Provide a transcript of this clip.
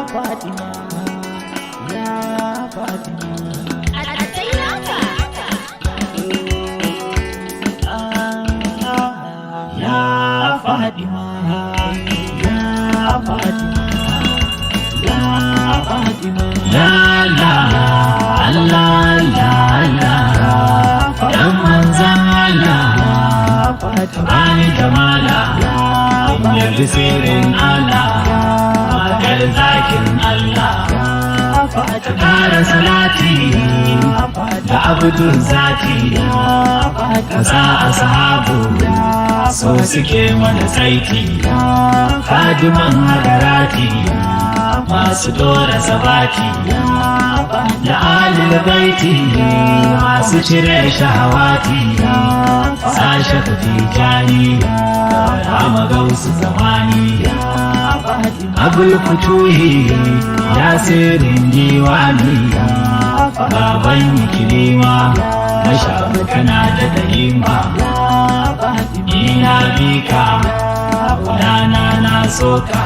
Fatima, ya Fatima. Ya Fatima, ya Fatima, ya Fatima. La la Allah la la dan manzan Allah bani jamala yabi sirrin Allah magar zakin Allah ta kara salati da abdul zati kasa ashabu so suke mana saiti kadiman hadarati masu dora sabati da alil baiti masu cire shahawati sashe tijani rama gausu zamani abul futuhi yasirin diwani baban kirima na shafi kana da dalima ina bika rana na soka